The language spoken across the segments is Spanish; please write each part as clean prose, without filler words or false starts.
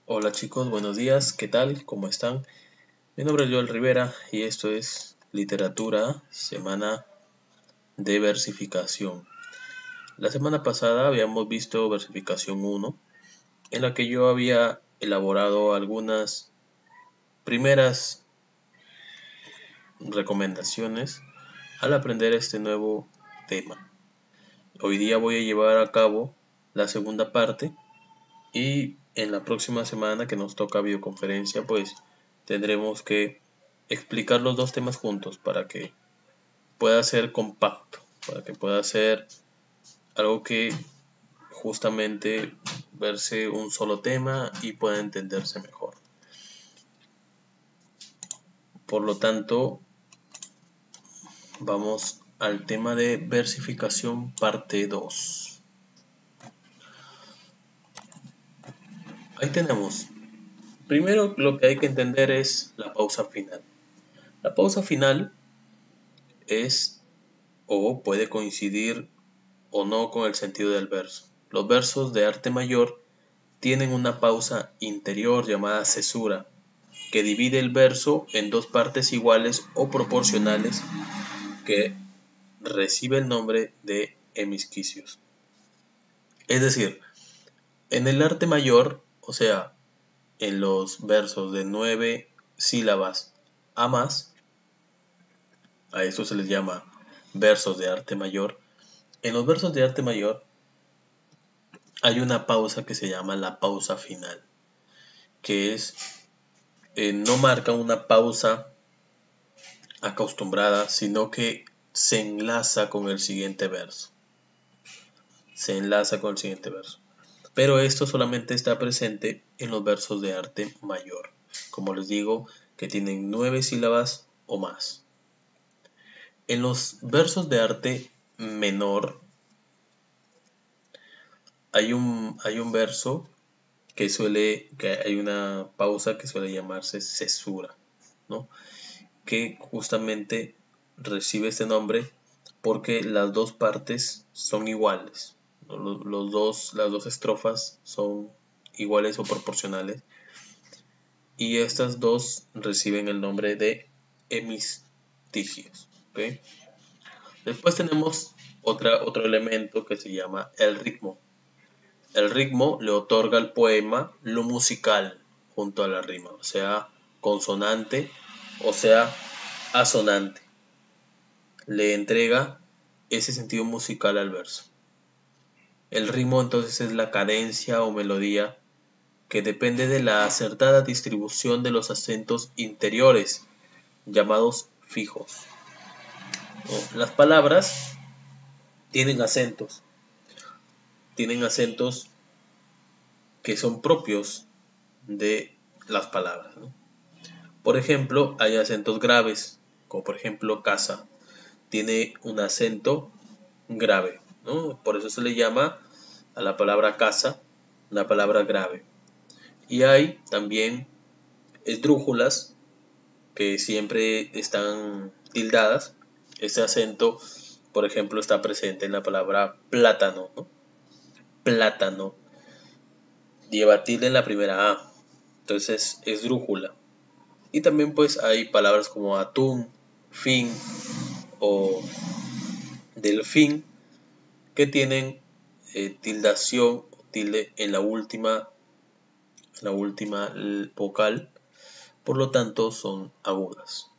Hola chicos, buenos días, ¿qué tal? ¿Cómo están? Mi nombre es Joel Rivera y esto es Literatura, Semana de Versificación. La semana pasada habíamos visto Versificación 1, en la que yo había elaborado algunas primeras recomendaciones al aprender este nuevo tema. Hoy día voy a llevar a cabo la segunda parte y en la próxima semana que nos toca videoconferencia, pues tendremos que explicar los dos temas juntos para que pueda ser compacto, para que pueda ser algo que justamente verse un solo tema y pueda entenderse mejor. Por lo tanto, vamos al tema de versificación parte 2. Ahí tenemos. Primero lo que hay que entender es la pausa final. La pausa final es o puede coincidir o no con el sentido del verso. Los versos de arte mayor tienen una pausa interior llamada cesura, que divide el verso en dos partes iguales o proporcionales que recibe el nombre de hemisquicios. Es decir, en el arte mayor, o sea, en los versos de 9 sílabas a más, a eso se les llama versos de arte mayor. En los versos de arte mayor hay una pausa que se llama la pausa final, que es no marca una pausa acostumbrada, sino que se enlaza con el siguiente verso. Se enlaza con el siguiente verso. Pero esto solamente está presente en los versos de arte mayor. Como les digo, que tienen 9 sílabas o más. En los versos de arte menor hay un verso que hay una pausa que suele llamarse cesura, ¿no? Que justamente recibe este nombre porque las dos partes son iguales, ¿no? Las dos estrofas son iguales o proporcionales y estas dos reciben el nombre de hemistigios. ¿Okay? Después tenemos otro elemento que se llama el ritmo. El ritmo le otorga al poema lo musical junto a la rima, o sea, consonante o sea, asonante. Le entrega ese sentido musical al verso. El ritmo entonces es la cadencia o melodía que depende de la acertada distribución de los acentos interiores, llamados fijos. Las palabras tienen acentos que son propios de las palabras, ¿no? Por ejemplo, hay acentos graves, como por ejemplo casa, tiene un acento grave, ¿no? Por eso se le llama a la palabra casa una palabra grave. Y hay también esdrújulas que siempre están tildadas. Este acento, por ejemplo, está presente en la palabra plátano, ¿no? Plátano lleva tilde en la primera A, entonces es esdrújula. Y también pues hay palabras como atún, fin o delfín que tienen tildación o tilde en la última vocal, por lo tanto son agudas.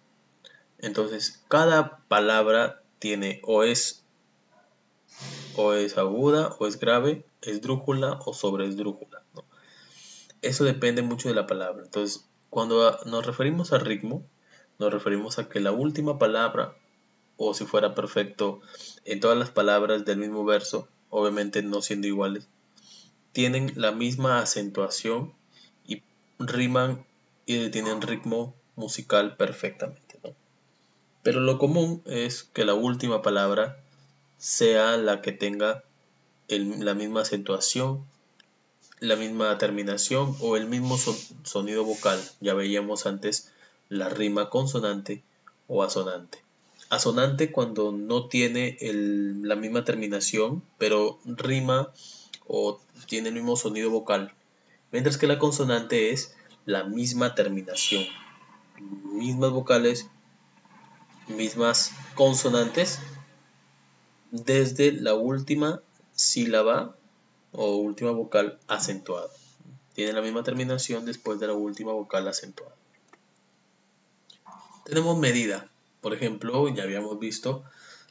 Entonces cada palabra tiene o es aguda o es grave, esdrújula o sobreesdrújula, ¿no? Eso depende mucho de la palabra. Entonces cuando nos referimos a ritmo, nos referimos a que la última palabra, o si fuera perfecto, en todas las palabras del mismo verso, obviamente no siendo iguales, tienen la misma acentuación y riman y tienen ritmo musical perfectamente, ¿no? Pero lo común es que la última palabra sea la que tenga la misma acentuación, la misma terminación o el mismo sonido vocal. Ya veíamos antes la rima consonante o asonante. Asonante cuando no tiene la misma terminación, pero rima o tiene el mismo sonido vocal. mientras que la consonante es la misma terminación, mismas vocales, mismas consonantes desde la última sílaba o última vocal acentuada. Tiene la misma terminación después de la última vocal acentuada. Tenemos medida. Por ejemplo, ya habíamos visto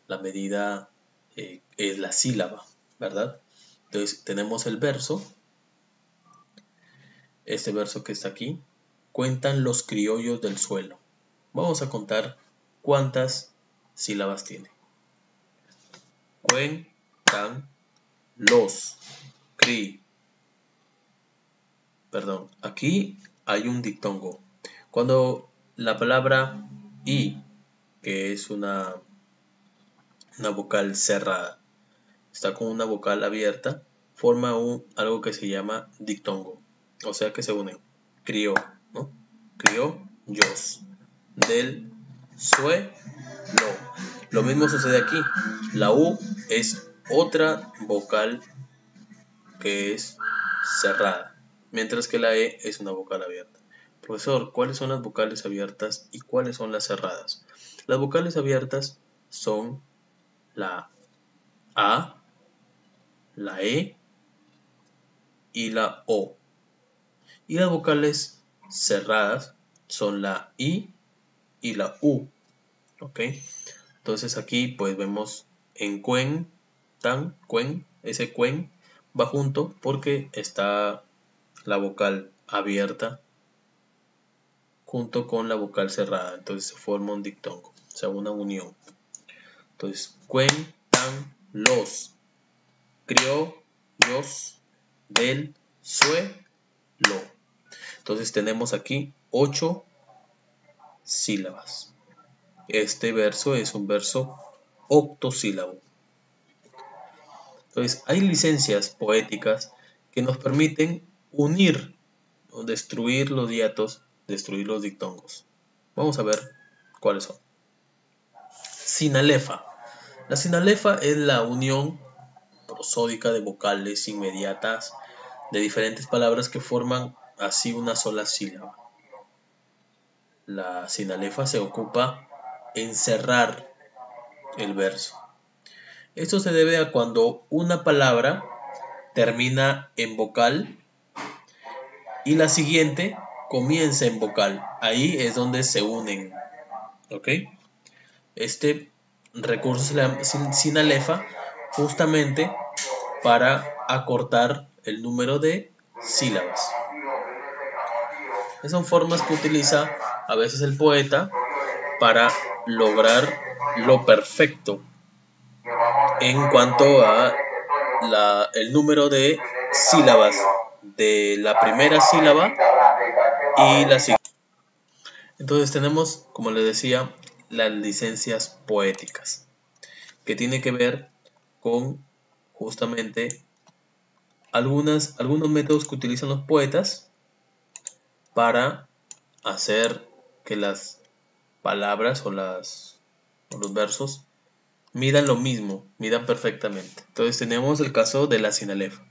la medida es la sílaba, ¿verdad? Entonces tenemos el verso. Este verso que está aquí. Cuentan los criollos del suelo. Vamos a contar cuántas sílabas tiene. Cuentan los Perdón, aquí hay un diptongo. Cuando la palabra I, que es una vocal cerrada, está con una vocal abierta, forma algo que se llama diptongo. O sea que se unen. Crió, ¿no? Criollos. Del suelo. Lo mismo sucede aquí. La U es otra vocal que es cerrada, mientras que la E es una vocal abierta. Profesor, ¿cuáles son las vocales abiertas y cuáles son las cerradas? Las vocales abiertas son la A, la E y la O. Y las vocales cerradas son la I y la U. ¿Ok? Entonces aquí pues vemos en cuen, tan, cuen, ese cuen va junto porque está la vocal abierta junto con la vocal cerrada. Entonces se forma un diptongo, o sea, una unión. Entonces, cuentan los criollos del suelo. Entonces tenemos aquí 8 sílabas. Este verso es un verso octosílabo. Entonces, hay licencias poéticas que nos permiten unir o destruir los hiatos, destruir los diptongos. Vamos a ver cuáles son. Sinalefa. La sinalefa es la unión prosódica de vocales inmediatas de diferentes palabras que forman así una sola sílaba. La sinalefa se ocupa en cerrar el verso. Esto se debe a cuando una palabra termina en vocal y la siguiente comienza en vocal. Ahí es donde se unen. ¿Ok? Este recurso se llama sinalefa justamente para acortar el número de sílabas. Esas son formas que utiliza a veces el poeta para lograr lo perfecto en cuanto a el número de sílabas de la primera sílaba y la siguiente. Entonces tenemos, como les decía, las licencias poéticas, que tiene que ver con justamente algunos métodos que utilizan los poetas para hacer que las palabras o los versos midan lo mismo, midan perfectamente. Entonces tenemos el caso de la sinalefa,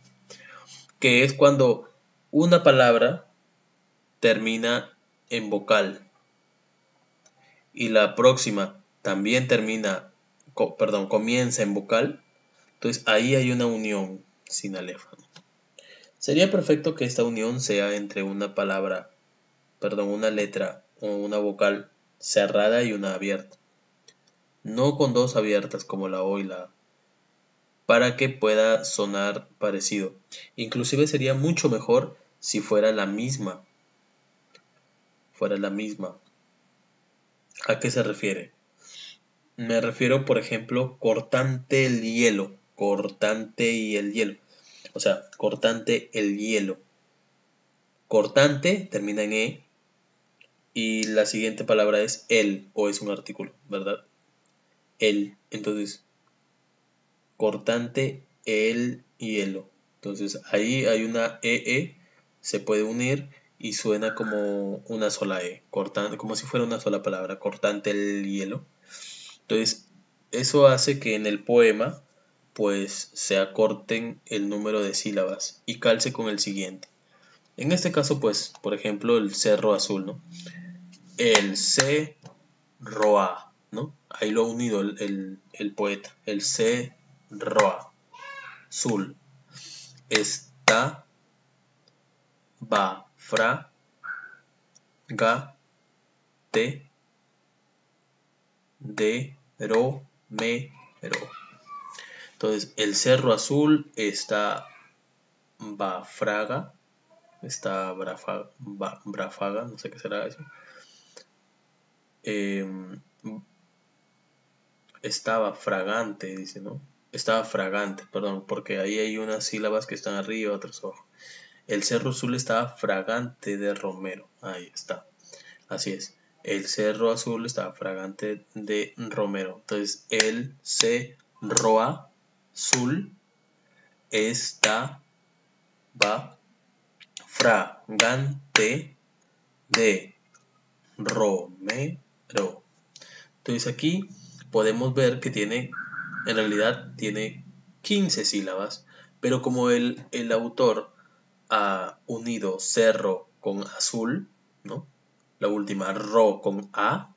que es cuando una palabra termina en vocal y la próxima también comienza en vocal. Entonces ahí hay una unión sinalefa. Sería perfecto que esta unión sea entre una letra o una vocal cerrada y una abierta. No con dos abiertas como la O y la A, para que pueda sonar parecido. Inclusive sería mucho mejor si fuera la misma. ¿A qué se refiere? Me refiero, por ejemplo, cortante el hielo. Cortante y el hielo. O sea, cortante el hielo. Cortante termina en E y la siguiente palabra es el o es un artículo, ¿verdad? El. Entonces, cortante el hielo. Entonces ahí hay una EE, se puede unir y suena como una sola E, cortante, como si fuera una sola palabra, cortante el hielo. Entonces eso hace que en el poema pues se acorten el número de sílabas y calce con el siguiente. En este caso, pues, por ejemplo, el cerro azul, ¿no? El cerroa, ¿no? Ahí lo ha unido el poeta. El cerroa azul. Está va fra ga te de ro me ro. Entonces, el cerro azul está Bafraga, está Brafaga, no sé qué será eso. Estaba fragante, dice, ¿no? Estaba fragante, perdón, porque ahí hay unas sílabas que están arriba, otras abajo. El cerro azul estaba fragante de romero. Ahí está. Así es. El cerro azul estaba fragante de romero. Entonces, el cerro azul estaba fragante de romero. Entonces aquí podemos ver que en realidad tiene 15 sílabas, pero como el autor ha unido cerro con azul, ¿no? La última ro con a,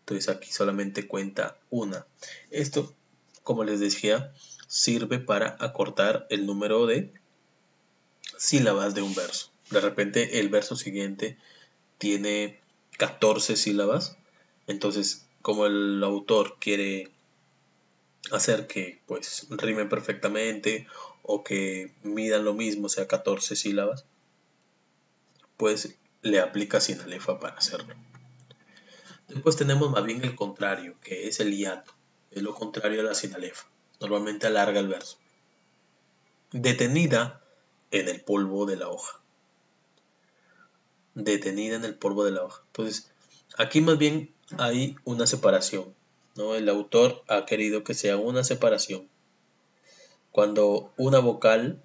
entonces aquí solamente cuenta una. Esto, como les decía, sirve para acortar el número de sílabas de un verso. De repente el verso siguiente tiene 14 sílabas, entonces como el autor quiere hacer que pues rimen perfectamente o que midan lo mismo, o sea 14 sílabas, pues le aplica sinalefa para hacerlo. Después tenemos más bien el contrario, que es el hiato, es lo contrario a la sinalefa, normalmente alarga el verso. Detenida en el polvo de la hoja. Detenida en el polvo de la hoja. Entonces, aquí más bien hay una separación, ¿no? El autor ha querido que sea una separación. Cuando una vocal,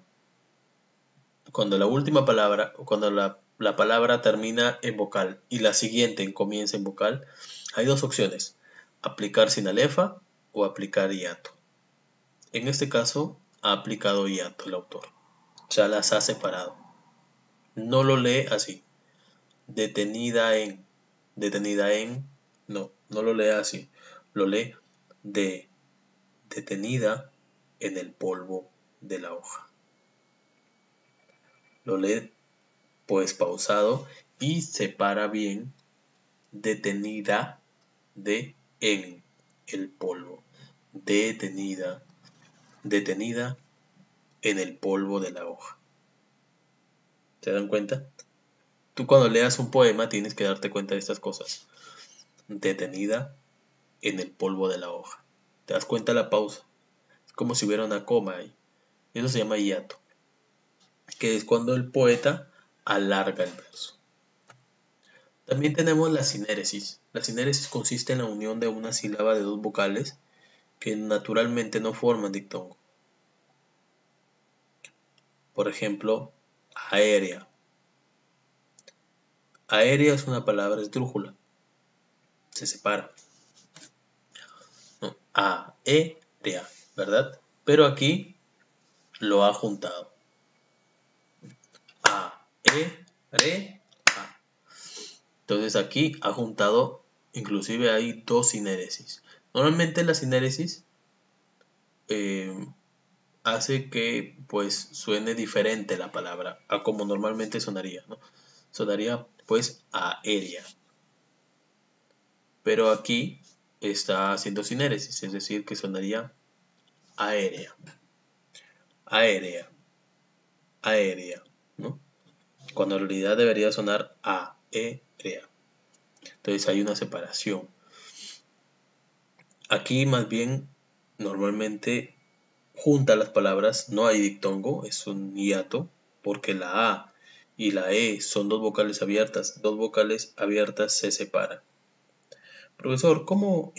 cuando la última palabra, o cuando la palabra termina en vocal y la siguiente comienza en vocal, hay dos opciones, aplicar sinalefa o aplicar hiato. En este caso, ha aplicado hiato el autor, ya las ha separado. No lo lee así, detenida en, no lo lee así, lo lee detenida en el polvo de la hoja. Lo lee pues pausado y separa bien detenida de en el polvo. Detenida en el polvo de la hoja. ¿Se dan cuenta? Tú cuando leas un poema tienes que darte cuenta de estas cosas. Detenida en el polvo de la hoja. ¿Te das cuenta de la pausa? Es como si hubiera una coma ahí. Eso se llama hiato, que es cuando el poeta alarga el verso. También tenemos la sinéresis. La sinéresis consiste en la unión de una sílaba de dos vocales que naturalmente no forman diptongo. Por ejemplo, aérea. Aérea es una palabra esdrújula. Se separa. No, aérea, ¿verdad? Pero aquí lo ha juntado. Aérea. Entonces aquí ha juntado, inclusive hay dos sinéresis. Normalmente la sinéresis hace que pues suene diferente la palabra a como normalmente sonaría, ¿no? Sonaría pues aérea. Pero aquí está haciendo sinéresis, es decir, que sonaría aérea. Aérea. Aérea, ¿no? Cuando en realidad debería sonar aérea. Entonces hay una separación. Aquí más bien normalmente junta las palabras, no hay diptongo, es un hiato, porque la A y la E son dos vocales abiertas se separan. Profesor, ¿cómo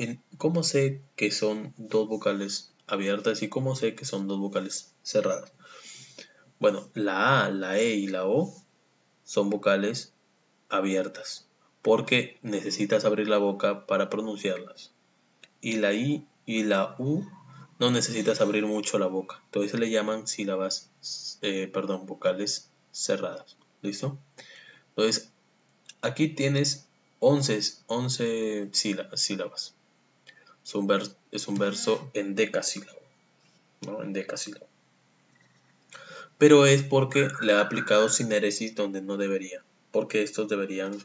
sé que son dos vocales abiertas y cómo sé que son dos vocales cerradas? Bueno, la A, la E y la O son vocales abiertas, porque necesitas abrir la boca para pronunciarlas. Y la I y la U no necesitas abrir mucho la boca. Entonces se le llaman vocales cerradas. ¿Listo? Entonces, aquí tienes 11 sílabas. Es un verso en decasílabo, ¿no? En decasílabo. Pero es porque le ha aplicado sinéresis donde no debería, porque estos deberían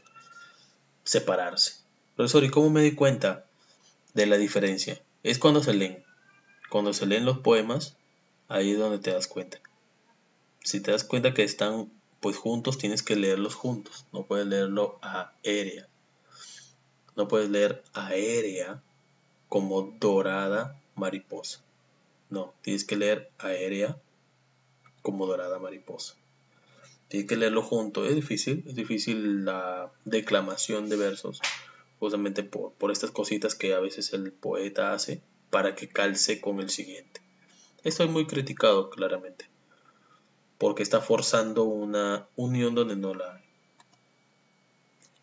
separarse. Profesor, ¿y cómo me di cuenta de la diferencia? Es cuando se leen. Cuando se leen los poemas, ahí es donde te das cuenta. Si te das cuenta que están pues juntos, tienes que leerlos juntos. No puedes leerlo aérea. No puedes leer aérea como dorada mariposa. No, tienes que leer aérea como dorada mariposa. Tienes que leerlo junto. Es difícil la declamación de versos, justamente por estas cositas que a veces el poeta hace para que calce con el siguiente. Esto es muy criticado claramente, porque está forzando una unión donde no la hay.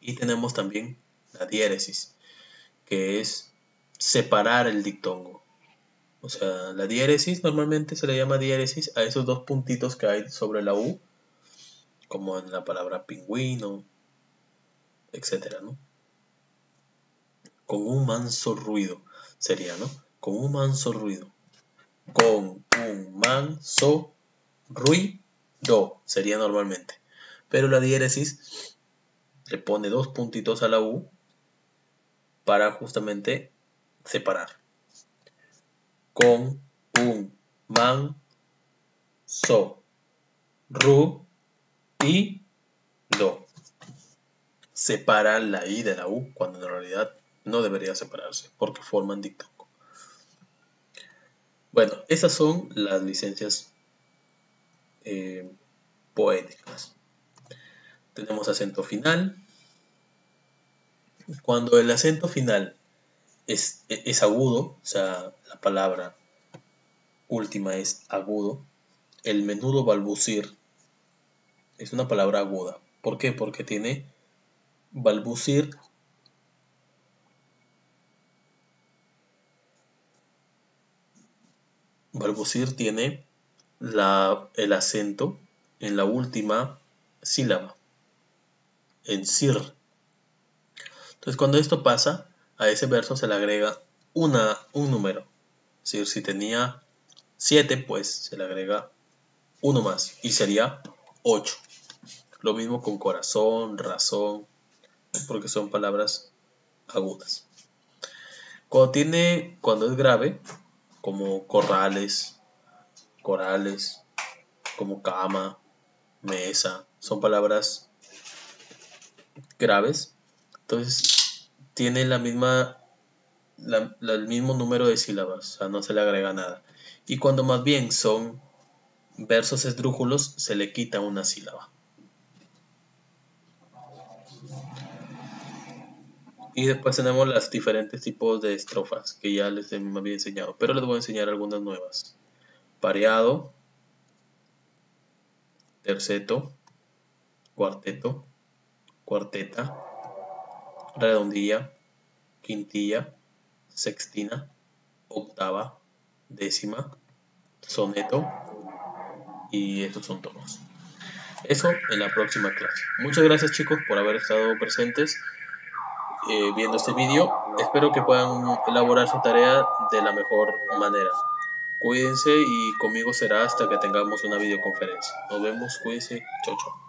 Y tenemos también la diéresis, que es separar el dictongo. O sea, la diéresis normalmente se le llama diéresis a esos dos puntitos que hay sobre la U, como en la palabra pingüino, etcétera, ¿no? Con un manso ruido sería, ¿no? Con un manso ruido. Con un manso ruido sería normalmente. Pero la diéresis le pone dos puntitos a la U para justamente separar. Con un manso ruido. Separa la I de la U cuando en realidad no debería separarse porque forman dictongo. Bueno, esas son las licencias poéticas. Tenemos acento final. Cuando el acento final es agudo, o sea, la palabra última es agudo, el menudo balbucir es una palabra aguda. ¿Por qué? Porque tiene balbucir. Balbucir tiene el acento en la última sílaba, en sir. Entonces, cuando esto pasa, a ese verso se le agrega un número. Es decir, si tenía 7, pues se le agrega uno más y sería 8. Lo mismo con corazón, razón, porque son palabras agudas. Cuando es grave, como corrales, como cama, mesa, son palabras graves. Entonces tiene el mismo número de sílabas, o sea, no se le agrega nada. Y cuando más bien son versos esdrújulos, se le quita una sílaba. Y después tenemos los diferentes tipos de estrofas que ya les había enseñado, pero les voy a enseñar algunas nuevas. Pareado, terceto, cuarteto, cuarteta, redondilla, quintilla, sextina, octava, décima, soneto, y estos son tonos. Eso en la próxima clase. Muchas gracias, chicos, por haber estado presentes viendo este vídeo. Espero que puedan elaborar su tarea de la mejor manera. Cuídense y conmigo será hasta que tengamos una videoconferencia. Nos vemos, cuídense, chao, chao.